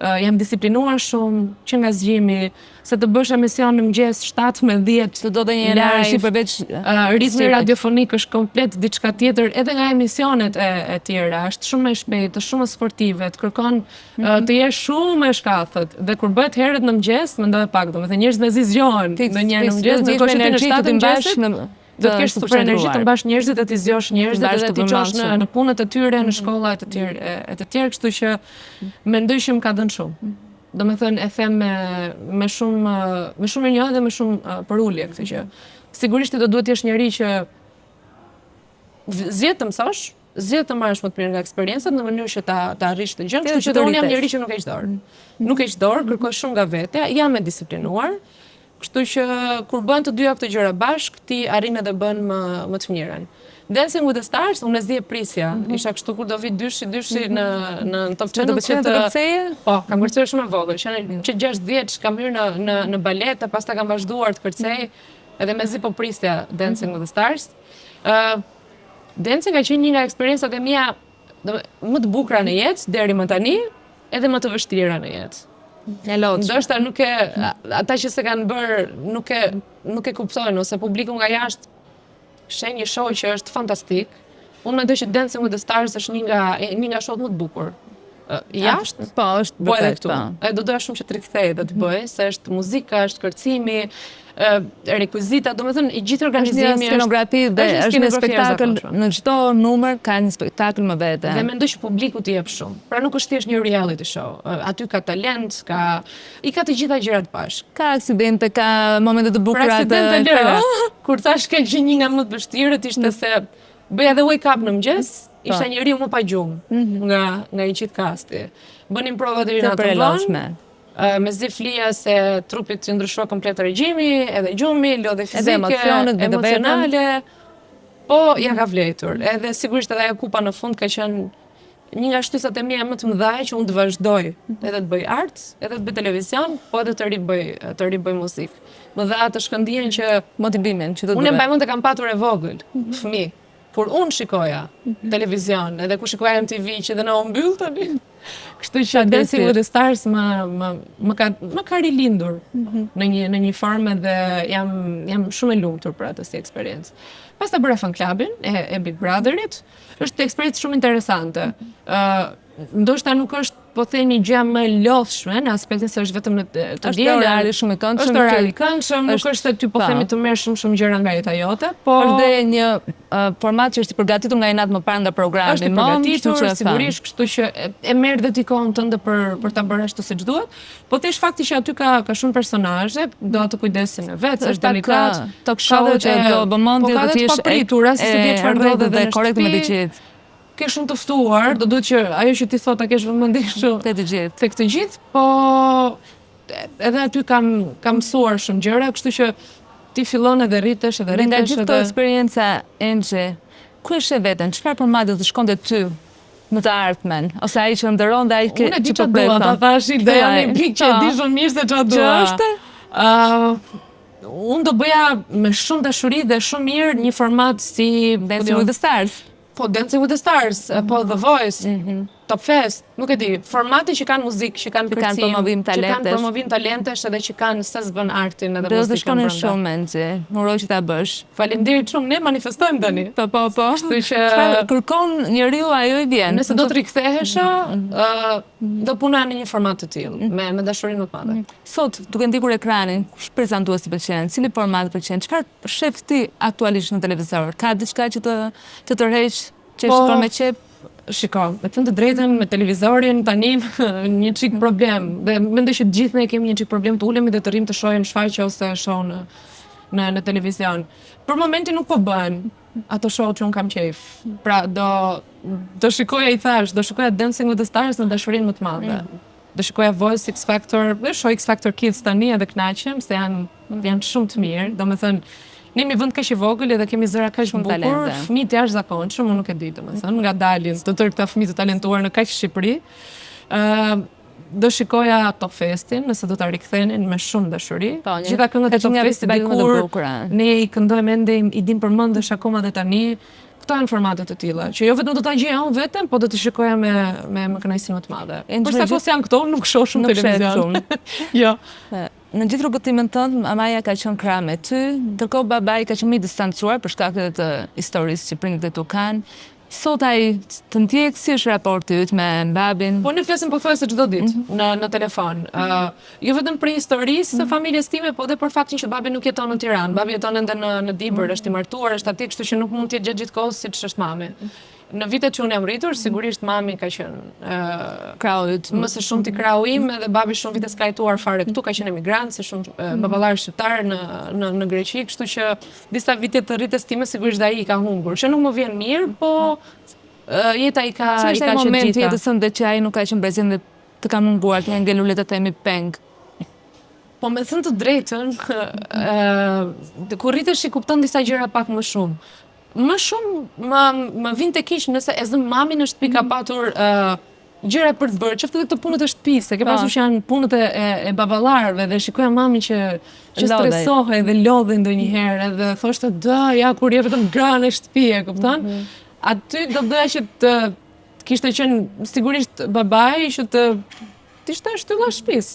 S2: Jam disiplinuar shumë, që nga zgjimi, se të bësh emision në mëngjes 7 me 10,
S1: Të do të një live përveç
S2: ritmi radiofonik është komplet diçka tjetër, edhe nga emisionet e tjera, është shumë më shpejtë, shumë më sportive, të kërkon të jesh shumë më shkathët, dhe kur bëhet herët në mëngjes, mendoj pak, domethënë njerëzit mezi zgjohen në një në mëngjes, ndërkohë që ti në 7 të mëngjesit,
S1: të
S2: kesh super energji të mbash njerëzit, të t'i zgjosh njerëzit, edhe t'i qosh në punët e tyre, në shkolla e të tjerë, kështu që mendoj që më ka dhënë shumë. Do me thënë, e them me shumë rinjo dhe me shumë për ullje, këtë që sigurisht do duhet t'jesh njeri që zgjedh të mësosh, zgjedh të marrësh më të mirë nga eksperiencat në mënyrë që ta arrish të gjën, kështu që unë jam njeri që nuk heq dorë. Nuk heq dorë, kërkoj shumë nga vetja, jam e disiplinuar, kështu që kur bën të dyja këto gjëra bashk, ti arrin edhe bën më të mirën. Dancing with the Stars, unë e zdi e prisja. Isha kështu kur do vi dyshi në Top Channel.
S1: Të kërceje?
S2: Po, kam kërceje shumë e vogël. Që 6 vjeç kam hyrë në balet, pastaj kam vazhduar të kërcej, edhe me zi po prisja Dancing with the Stars. Dancing ka qenë një nga eksperiencat e mia më të bukura në jetë deri më tani, edhe më të vështira në jetë. Ndoshta ata që se kanë bërë nuk e kuptojnë, ose publiku nga jashtë sheh një show që është fantastik. Unë mendoj që Dancing with the Stars është një nga show më të bukur. Jashtë?
S1: Po, është
S2: po edhe këtu. Do doja shumë që të rikthej dhe të bëj, se është muzika, është kërcimi, rekuizita, do me thënë, i gjithë organizimi
S1: është skenografi dhe është një spektakël, në çdo numër ka një spektakël më vete.
S2: Dhe mendoj që publiku t'i jep shumë. Pra nuk është thjesht një reality show. Aty ka talent, i ka të gjitha gjërat bashkë.
S1: Ka aksidente, ka momente të bukura.
S2: Pra aksidente lëra. Kur thash ka që një nga më të vështirët ishte se bëja dhe wake up në mëngjes, isha njeriu më pa gjumë nga i gjithë kasti. Bënim prova deri natën vonë. Me zi flia se trupit që ndryshua komplet regjimi, edhe gjumi, lodhe fizike, emocionale, po ja ka vlejtur. Edhe sigurisht edhe ajo kupa në fund ka qenë një nga shtysat e mia më të mëdha që unë të vazhdoj edhe të bëj art, edhe të bëj televizion, po edhe të ribëj muzikë. Më dha atë shkëndijën që
S1: motivimin që do të bëj.
S2: Unë e mbaj mend të kam patur e vogël, fëmijë. Kur unë shikoja televizion, edhe kur shikoja MTV që dhe na u mbyll tani. Kështu që Dancing with the Stars më ka rilindur në një formë dhe jam shumë e lumtur për atë si eksperiencë. Pastaj bëra fan clubin e Big Brotherit. Është eksperiencë shumë interesante. Ndoshta nuk është po themi gjë më e lodhshme në aspektin se është vetëm në të diela.
S1: Është orari shumë i këndshëm.
S2: Është orari i këndshëm, nuk është se ty po themi të merr shumë gjëra nga jeta jote, po
S1: është dhe një format që është i përgatitur nga një natë më parë nga programi.
S2: Është i përgatitur sigurisht, kështu që e merr dhe ti kohën tënde për ta bërë ashtu siç duhet. Po tesh fakti që aty ka shumë personazhe, do të kujdesin në vetë, është delikat.
S1: Talk show që do bëmendje të thjesht
S2: papritura, se se di çfarë do dhe
S1: korrekt me të gjithë.
S2: Ke shumë të ftuar, do duhet që ajo që ti thot ta kesh vëmendje shumë tek të gjithë, po edhe aty kam mësuar shumë gjëra, kështu që ti fillon edhe rritesh edhe
S1: nga gjithë këto eksperienca Enxhi, ku e sheh veten? Çfarë përmendje të shkonte ty në të ardhmen, ose ai që ndëron dhe ai
S2: që po bëj. Ta thash ideja një pikë që di shumë mirë se çfarë dua.
S1: Ç'është?
S2: Unë do bëja me shumë dashuri dhe shumë mirë një format si
S1: Dancing with the Stars.
S2: Po Dancing with the Stars, po The Voice, Top Fest, nuk e di, formati që kanë muzikë, që kanë kërcim, që kanë promovim talentesh edhe që kanë se s'bën artin edhe muzikën brenda.
S1: Do të shkonin shumë Enxhi, uroj që ta bësh.
S2: Faleminderit shumë, ne manifestojmë tani.
S1: Po.
S2: Kështu që
S1: kërkon njeriu ajo i vjen.
S2: Nëse do të rikthehesha, do punoja në një format të tillë, me dashurinë më të madhe.
S1: Sot, duke ndikur ekranin, kush prezantues të pëlqen, cili format pëlqen, çfarë shef ti aktualisht në televizor? Ka diçka që të tërheq, që shkon me qep?
S2: Shiko, me thënë të drejtën, me televizorin tani një çik problem. Dhe mendoj që gjithë ne kemi një çik problem të ulemi dhe të rrim të shohim shfaqje ose show në televizion. Për momentin nuk po bën ato show që un kam qejf. Pra do shikoja i thash, do shikoja Dancing with the Stars në dashurinë më të madhe. Do shikoja Voice, X Factor, dhe shoh X Factor Kids tani edhe kënaqem se janë shumë të mirë. Domethënë ne jemi vend kaq i vogël edhe kemi zëra kaq të bukur, fëmijë të jashtëzakonshëm, unë nuk e di domethënë, nga dalin të tërë këta fëmijë të talentuar në kaq Shqipëri. Do shikoja Top Festin, nëse do ta rikthenin me shumë dashuri. Gjitha këngët e Top Festit dikur ne i këndojmë ende i dim përmendesh akoma dhe tani. Këto janë formate të tilla, që jo vetëm do ta gjeja unë veten, po do të shikoja me kënaqësi më të madhe. Por sa kohë janë këto, nuk shoh shumë televizion. Jo.
S1: Në gjithë rrugëtimin tënd, mamaja ka qenë krah me ty, ndërkohë babai ka qenë më i distancuar për shkak të historisë që prindërit e tu kanë. Sot ai të ndjek si është raporti yt me babin?
S2: Po ne flasim pothuajse çdo ditë në telefon. Jo vetëm për historisë së familjes time, po edhe për faktin që babi nuk jeton në Tiranë. Babi jeton ende në Dibër, është i martuar, është atje, kështu që nuk mund të jetë gjithkohës siç është mami. Në vitet që unë jam rritur, sigurisht mami ka qenë
S1: Krau yt.
S2: më së shumti krau im, edhe babi shumë vite s'ka jetuar fare këtu, ka qenë emigrant, se shumë baballar shqiptar në Greqi, kështu që disa vite të rritjes time sigurisht ai i ka humbur. Që nuk më vjen mirë, po jeta i ka
S1: Çfarë është ai momenti
S2: gjitha.
S1: jetës sënde që ai nuk ka qenë prezent dhe të ka munguar të ngelur le të themi peng?
S2: Po me thënë të drejtën, kur rritesh i kupton disa gjëra pak më shumë. Më shumë më vjen të keq nëse e zëm mamin në shtëpi ka patur gjëra për të bërë, qoftë edhe të punët e shtëpisë, se ke pasur që janë punët e baballarëve dhe shikoja mamin që stresohej dhe lodhej ndonjëherë edhe thoshte ja kur je vetëm gra në shtëpi, e kupton? Aty do doja që të kishte qenë sigurisht babai që të ishte shtylla e shtëpisë.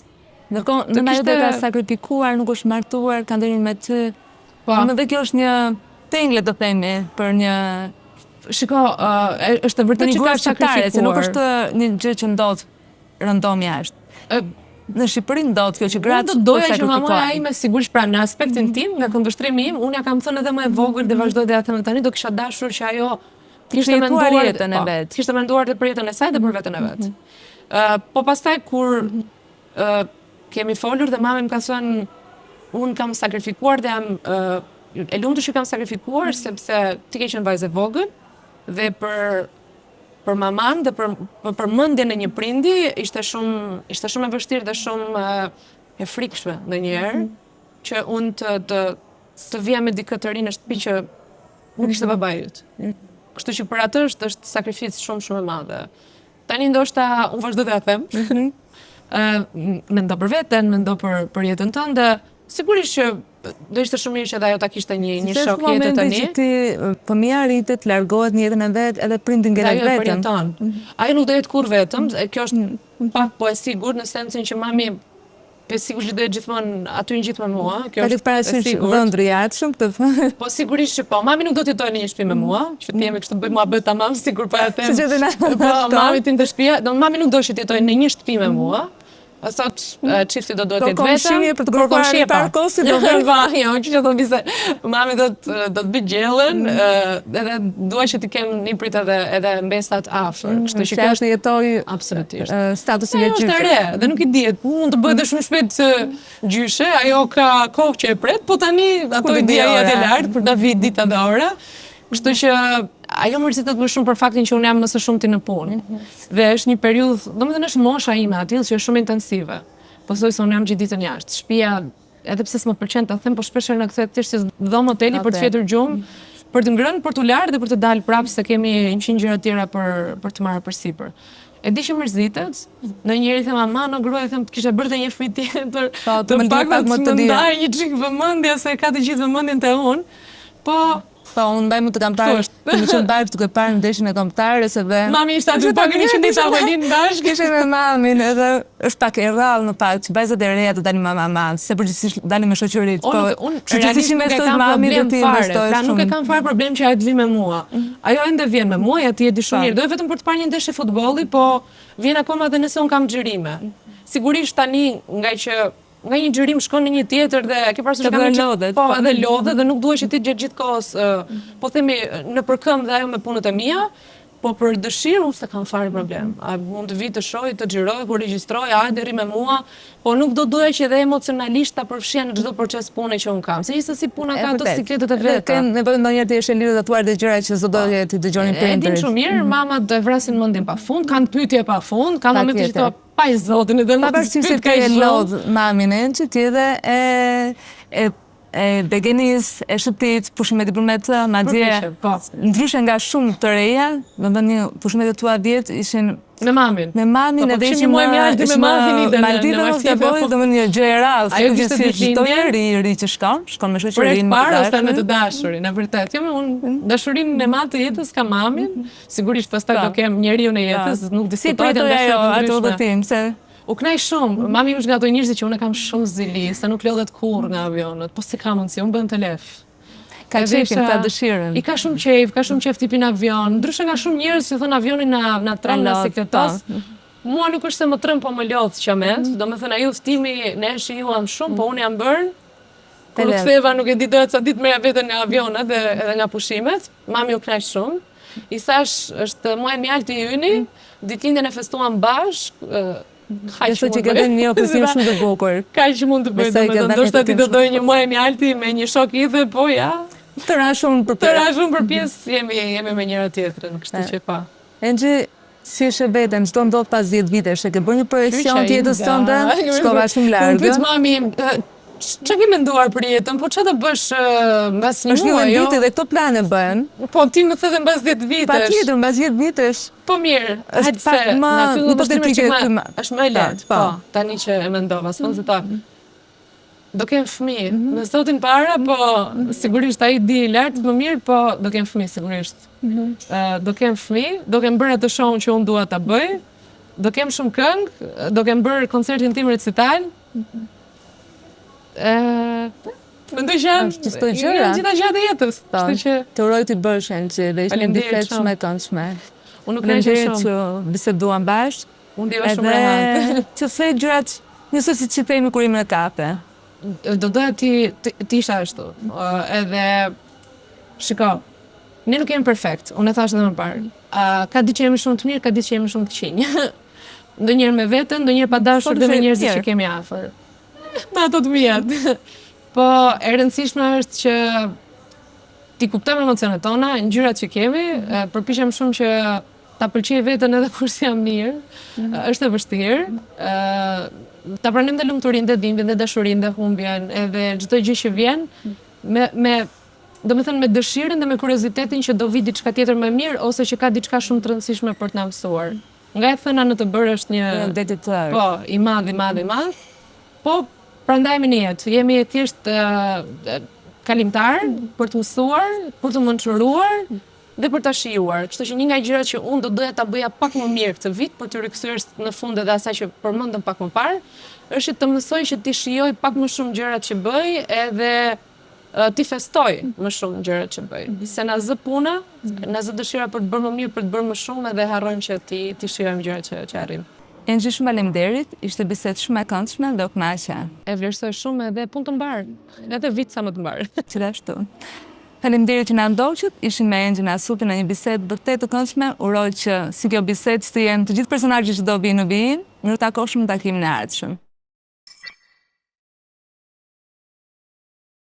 S1: Ndërkohë, nëna jote ka sakrifikuar, nuk është martuar, ka ndërhin me ty.
S2: Po.
S1: Edhe kjo është një peng, le të themi, për një
S2: Shiko, është e vërtetë që ka sakrifikuar.
S1: Se nuk është një gjë që ndodh rëndom jashtë. Në Shqipëri ndodh kjo që gratë
S2: do doja që mamoja ime sigurisht pra në aspektin tim, nga këndvështrimi im, unë ja kam thënë edhe më e vogël dhe vazhdoj dhe ja them tani, do kisha dashur që ajo kishte menduar
S1: jetën e vet.
S2: Kishte menduar për jetën e saj dhe për veten e vet. Po pastaj kur kemi folur dhe mama më ka thënë unë kam sakrifikuar dhe jam e lumtur që kam sakrifikuar sepse ti ke qenë vajzë e vogël dhe për maman dhe për mendjen e një prindi ishte shumë e vështirë dhe shumë e frikshme ndonjëherë që unë të vija me dikë të ri në shtëpi që nuk ishte babai yt. Kështu që për atë është sakrificë shumë e madhe. Tani ndoshta unë vazhdo të ja them. Mendo për veten, mendo për jetën tënde. Sigurisht që do ishte shumë mirë që edhe ajo ta kishte një shok jetë tani.
S1: Që ti fëmia rritet, largohet në jetën e vet, edhe prindi ngelet vetëm.
S2: Ajo nuk do jetë kurrë vetëm, kjo është pak po e sigurt në sensin që mami sigurisht do jetë gjithmonë aty gjithë me mua. Kjo është e sigurt.
S1: Vëndri jashtëm këtë.
S2: Po sigurisht që po, mami nuk do të jetojë në një shtëpi me mua, që të jemi kështu bëj mua bë tamam sigur po ja them. Po mami tim të shtëpia, mami nuk do të jetojë në një shtëpi me mua. Sot çifti do duhet të jetë vetëm
S1: për të kërkuar parkosi do
S2: vëmë jo, që do bise mami do të bëj gjellën, edhe dua që të kem niprit edhe mbesat afër. Kështu që kjo
S1: është jetoj
S2: absolutisht.
S1: Statusin e gjyshe.
S2: Është e re, dhe nuk i dihet, mund të bëhet shumë shpejt gjyshe, ajo ka kohë që e pret, po tani ato i dia jetë lart për ta vit dita dhe ora. Kështu që ajo më rëzitet më shumë për faktin që unë jam më së shumti në punë. Dhe është një periudhë, domethënë është mosha ime aty që është shumë intensive. Po thoj se unë jam gjithë ditën jashtë. Shtëpia, edhe pse s'më pëlqen ta them, po shpeshherë na kthehet thjesht si dhomë hoteli për të fjetur gjumë, për të ngrënë, për të larë dhe për të dalë prapë se kemi 100 gjëra tjera për të marrë përsipër. E di që mërzitet, ndonjëherë them ama në gruaj them të kisha bërë të një fëmijë tjetër, të paktën të ndaj një çik vëmendje se ka të gjithë vëmendjen te unë.
S1: Po, unë mbaj mu të kamtarë, të më qënë bajë duke parë në ndeshjen e kombëtarës edhe...
S2: Mami ishte aty pak një qëndit avolin bashkë.
S1: Kishe me mamin edhe është pak e rrallë në pak, që bajzat e reja të dali mama, se përgjithsisht dali me shoqërit.
S2: Unë realisht nuk e kam problem fare, pra nuk e kam fare problem që ajo të vi me mua. Ajo ende vjen me mua, ja ti e di shumë mirë, dojë vetëm për të parë një ndeshje futbolli, po vjen akoma dhe nëse unë kam xhirime. Sigurisht tani nga një xhirim shkon në një tjetër dhe ke parasysh
S1: kam lodhet.
S2: Po, edhe lodhet dhe nuk duhet që ti gjithë kohës, po themi në përkëmbë dhe ajo me punët e mia, po për dëshirë unë s'e kam fare problem. A mund të vi të shoh, të xhiroj, kur regjistroj, hajde rri me mua, po nuk do doja që edhe emocionalisht ta përfshija në çdo proces pune që un kam. Se gjithsesi puna ka ato sikletet e veta.
S1: Ken nevojë ndonjëherë të jesh e lirë tatuar dhe gjëra që s'do doje ti dëgjonin prindërit.
S2: E din shumë mirë, mamat do vrasin mendjen pafund, kanë pyetje pafund, kanë momente që thua pa i zotin edhe
S1: nuk pavarësisht se e lodh mamin e që ti edhe begenis, e shëtit, pushimet i përmet të, madje, ndryshe nga shumë të reja, një pushimet e tua 10 ishin
S2: me mamin.
S1: Me mamin edhe ishim
S2: me
S1: Maldive mos të bojë, dhe më një gjë e rallë.
S2: Ajo kishte
S1: ditëlindje ri që shkon me shoqërinë.
S2: Për parë ose me të dashurin, e vërtet. Jo, unë dashurinë e madhe të jetës ka mamin, sigurisht pastaj do kem njeriu në jetës, nuk diskutoj të
S1: ndeshja.
S2: U knaj shumë, mami është nga ato njerëzit që unë kam shumë zili, se nuk lodhet kurrë nga avionët, po si ka mundsi, unë bën të lef.
S1: Ka qefin, ka dëshirën.
S2: I ka shumë qef tipi në avion. Ndryshe nga shumë njerëz që thonë avionin na tron në sekretos. Mua nuk është se më trëm, po më lodh qamet. Do me thënë, ajo ftimi ne shijuam shumë, po unë jam bërë. Kur u ktheva nuk e di do ca ditë merja veten nga avionat edhe nga pushimet. Mami u kënaq shumë. I thash, është muaj mjalti i yni, ditëlindjen e festuam bashk.
S1: Besoj që këtë një opësim shumë të bukur.
S2: Kaq mund të bëj, domethënë ndoshta ti do dojë një muaj mjalti me një shok idhe, po ja.
S1: Të ra shumë
S2: për pjesë jemi me njëra tjetrën, kështu që pa.
S1: Engji, si ishe vetëm, çdo ndodh pas 10 vitesh, e ke bërë një projekcion të jetës tënde, shkova shumë larg.
S2: Unë pyet mami, ç'a ke menduar për jetën? Po ç'a do bësh mbas një
S1: muaji? Është një vit dhe këto plane bëhen.
S2: Po ti më the mbas 10 vitesh.
S1: Patjetër, mbas 10 vitesh.
S2: Po mirë, hajde se na fillu është më e lehtë, po. Tani që e mendova, s'kan se ta. Do kem fëmijë, me zotin para, po sigurisht ai di lart më mirë, po do kem fëmijë sigurisht. Do kem fëmijë, do kem bërë atë show që unë dua ta bëj. Do kem shumë këngë, do kem bërë koncertin tim recital. Mendoj që janë gjitha gjatë jetës.
S1: Të uroj të bësh që dhe ishte një bisedë shumë e këndshme.
S2: Unë nuk kënaqem shumë
S1: që biseduam bashkë.
S2: Unë ndjeva shumë rehat.
S1: Edhe që the gjërat njësoj si që themi kur jemi në kafe.
S2: Do doja ti isha ashtu. Edhe shiko, ne nuk jemi perfekt. Unë e thash edhe më parë. Ka ditë që jemi shumë të mirë, ka ditë që jemi shumë të qinj. Ndonjëherë me veten, ndonjëherë pa dashur dhe me njerëzit që kemi afër. Me ato të mijat. Po e rëndësishme është që ti kuptojmë emocionet tona, ngjyrat që kemi, përpiqem shumë që ta pëlqej veten edhe kur s'jam mirë. Është e vështirë. Ta pranojmë dhe lumturinë, dhe dhimbjen, dhe dashurinë, dhe humbjen, edhe çdo gjë që vjen me dëshirën dhe me kuriozitetin që do vi diçka tjetër më mirë ose që ka diçka shumë të rëndësishme për të na mësuar. Nga e thëna në të bërë është një
S1: detytar.
S2: Po, i madh. Po prandaj me jetë, jemi thjesht kalimtar për të mësuar, për të mençuruar dhe për ta shijuar. Kështu që një nga gjërat që unë do doja ta bëja pak më mirë këtë vit, për të rikthyer në fund edhe asaj që përmendëm pak më parë, është të mësoj që ti shijoj pak më shumë gjërat që bëj edhe ti festoj më shumë gjërat që bëj. Se na zë puna, na zë dëshira për të bërë më mirë, për të bërë më shumë edhe harrojmë që ti shijojmë gjërat që arrim.
S1: Engji, shumë faleminderit, ishte bisedë shumë e këndshme dhe u kënaqa.
S2: E vlerësoj shumë edhe punë të mbarë, edhe vit sa më të mbarë.
S1: Gjithashtu. Faleminderit që na ndoqët, ishim me Engjin Asupi në një bisedë vërtet të këndshme. Uroj që si kjo bisedë të jenë të gjithë personazhet që do vinë në vijim. Mirë takoshëm në takimin e ardhshëm.